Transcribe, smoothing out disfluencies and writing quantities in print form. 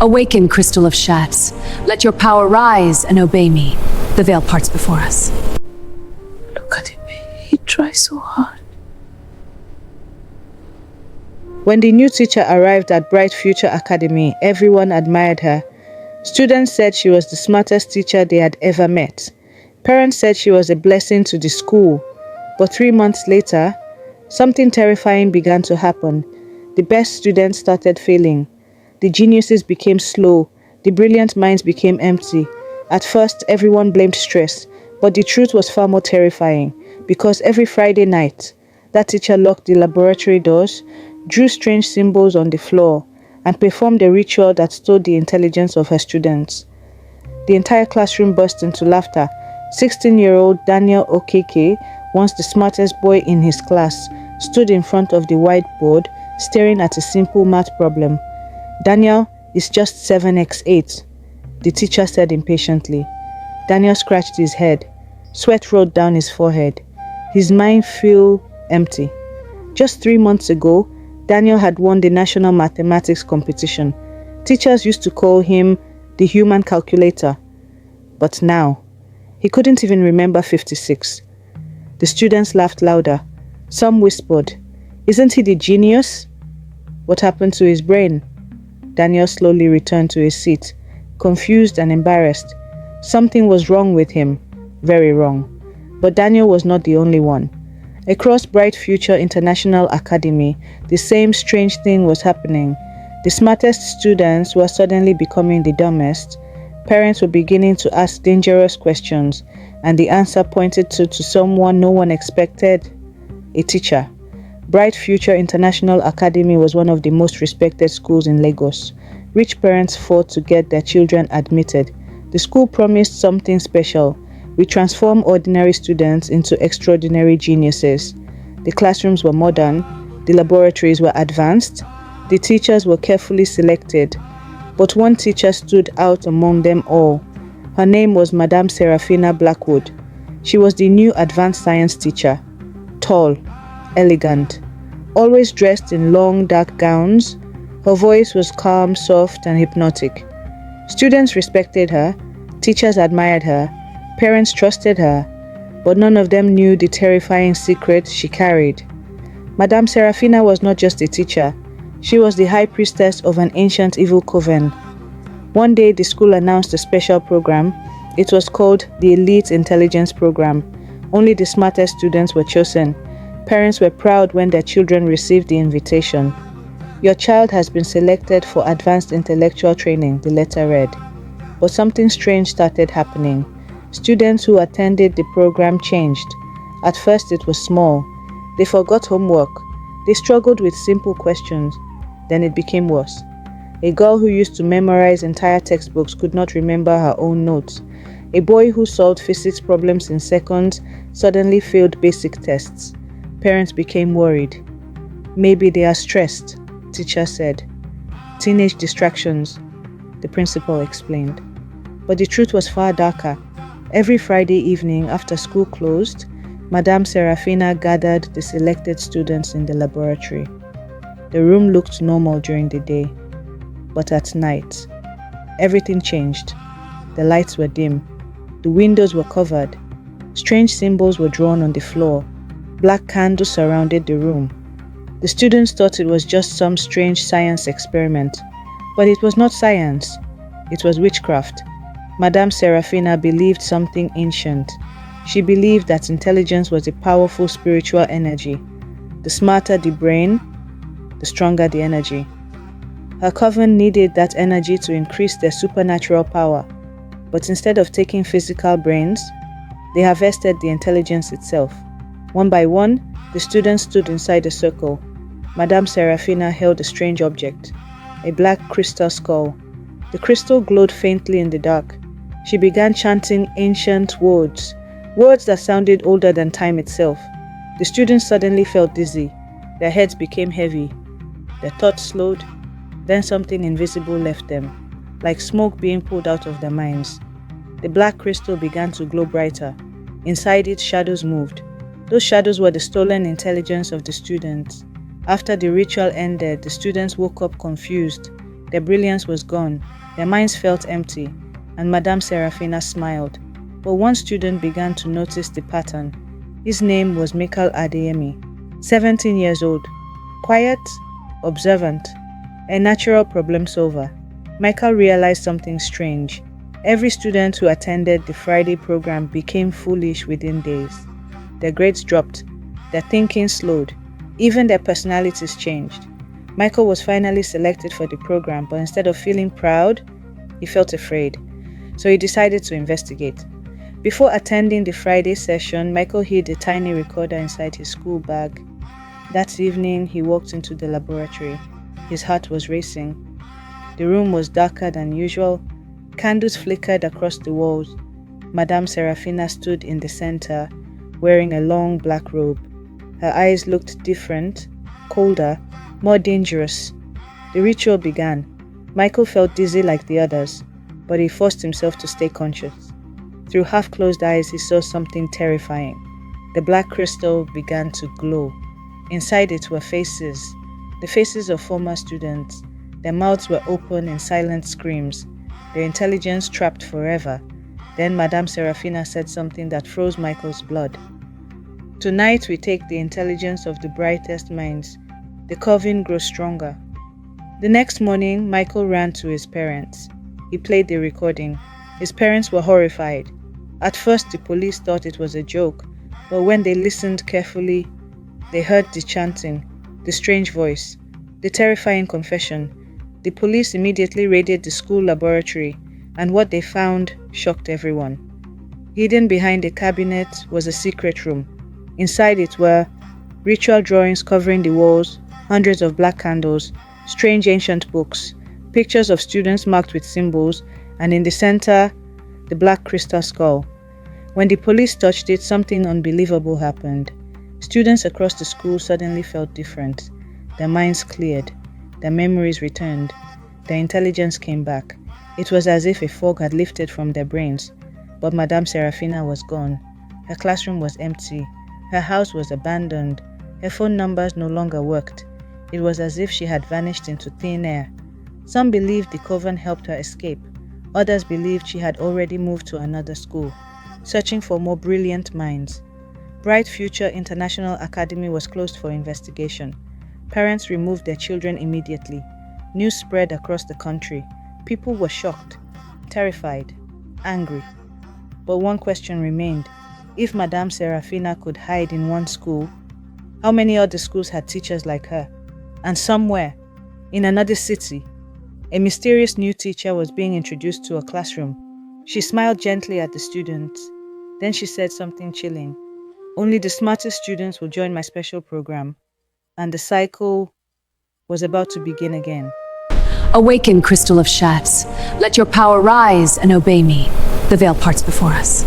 Awaken, crystal of Shats. Let your power rise and obey me. The veil parts before us. Look at him. He tries so hard. When the new teacher arrived at Bright Future Academy, everyone admired her. Students said she was the smartest teacher they had ever met. Parents said she was a blessing to the school. But 3 months later, something terrifying began to happen. The best students started failing. The geniuses became slow. The brilliant minds became empty. At first, everyone blamed stress, but the truth was far more terrifying, because every Friday night, that teacher locked the laboratory doors, drew strange symbols on the floor, and performed a ritual that stole the intelligence of her students. The entire classroom burst into laughter. 16-year-old Daniel Okeke, once the smartest boy in his class, stood in front of the whiteboard, staring at a simple math problem. "Daniel, it's just 7x8, the teacher said impatiently. Daniel scratched his head. Sweat rolled down his forehead. His mind felt empty. Just 3 months ago, Daniel had won the national mathematics competition. Teachers used to call him the human calculator. But now, he couldn't even remember 56. The students laughed louder. Some whispered, "Isn't he the genius?" What happened to his brain? Daniel slowly returned to his seat, confused and embarrassed. Something was wrong with him, very wrong. But Daniel was not the only one. Across Bright Future International Academy, the same strange thing was happening. The smartest students were suddenly becoming the dumbest. Parents were beginning to ask dangerous questions, and the answer pointed to someone no one expected: a teacher. Bright Future International Academy was one of the most respected schools in Lagos. Rich parents fought to get their children admitted. The school promised something special. We transform ordinary students into extraordinary geniuses. The classrooms were modern, the laboratories were advanced, the teachers were carefully selected. But one teacher stood out among them all. Her name was Madame Serafina Blackwood. She was the new advanced science teacher. Tall, elegant, always dressed in long dark gowns. Her voice was calm, soft, and hypnotic. Students respected her, teachers admired her, parents trusted her, but none of them knew the terrifying secret she carried. Madame Serafina was not just a teacher, she was the high priestess of an ancient evil coven. One day the school announced a special program. It was called the Elite Intelligence Program. Only the smartest students were chosen. Parents were proud when their children received the invitation. "Your child has been selected for advanced intellectual training," the letter read. But something strange started happening. Students who attended the program changed. At first it was small. They forgot homework. They struggled with simple questions. Then it became worse. A girl who used to memorize entire textbooks could not remember her own notes. A boy who solved physics problems in seconds suddenly failed basic tests. Parents became worried. "Maybe they are stressed," teacher said. "Teenage distractions," the principal explained. But the truth was far darker. Every Friday evening after school closed, Madame Serafina gathered the selected students in the laboratory. The room looked normal during the day, but at night, everything changed. The lights were dim. The windows were covered. Strange symbols were drawn on the floor. Black candles surrounded the room. The students thought it was just some strange science experiment, but it was not science. It was witchcraft. Madame Serafina believed something ancient. She believed that intelligence was a powerful spiritual energy. The smarter the brain, the stronger the energy. Her coven needed that energy to increase their supernatural power. But instead of taking physical brains, they harvested the intelligence itself. One by one, the students stood inside a circle. Madame Serafina held a strange object, a black crystal skull. The crystal glowed faintly in the dark. She began chanting ancient words, words that sounded older than time itself. The students suddenly felt dizzy. Their heads became heavy. Their thoughts slowed. Then something invisible left them, like smoke being pulled out of their minds. The black crystal began to glow brighter. Inside it, shadows moved. Those shadows were the stolen intelligence of the students. After the ritual ended, the students woke up confused. Their brilliance was gone, their minds felt empty, and Madame Serafina smiled. But one student began to notice the pattern. His name was Michael Adeyemi, 17 years old, quiet, observant, a natural problem solver. Michael realized something strange. Every student who attended the Friday program became foolish within days. Their grades dropped, their thinking slowed, even their personalities changed. Michael was finally selected for the program, but instead of feeling proud, he felt afraid. So he decided to investigate. Before attending the Friday session, Michael hid a tiny recorder inside his school bag. That evening, he walked into the laboratory. His heart was racing. The room was darker than usual. Candles flickered across the walls. Madame Serafina stood in the center, wearing a long black robe. Her eyes looked different, colder, more dangerous. The ritual began. Michael felt dizzy like the others, but he forced himself to stay conscious. Through half-closed eyes, he saw something terrifying. The black crystal began to glow. Inside it were faces, the faces of former students. Their mouths were open in silent screams, their intelligence trapped forever. Then Madame Serafina said something that froze Michael's blood. Tonight we take the intelligence of the brightest minds. The coven grows stronger. The next morning, Michael ran to his parents. He played the recording. His parents were horrified. At first, the police thought it was a joke, but when they listened carefully, they heard the chanting, the strange voice, the terrifying confession. The police immediately raided the school laboratory, and what they found shocked everyone. Hidden behind a cabinet was a secret room. Inside it were ritual drawings covering the walls, hundreds of black candles, strange ancient books, pictures of students marked with symbols, and in the center, the black crystal skull. When the police touched it, something unbelievable happened. Students across the school suddenly felt different. Their minds cleared, their memories returned, their intelligence came back. It was as if a fog had lifted from their brains. But Madame Serafina was gone. Her classroom was empty. Her house was abandoned. Her phone numbers no longer worked. It was as if she had vanished into thin air. Some believed the coven helped her escape. Others believed she had already moved to another school, searching for more brilliant minds. Bright Future International Academy was closed for investigation. Parents removed their children immediately. News spread across the country. People were shocked, terrified, angry. But one question remained. If Madame Serafina could hide in one school, how many other schools had teachers like her? And somewhere, in another city, a mysterious new teacher was being introduced to a classroom. She smiled gently at the students. Then she said something chilling. Only the smartest students will join my special program. And the cycle was about to begin again. Awaken, Crystal of Shats. Let your power rise and obey me. The veil parts before us.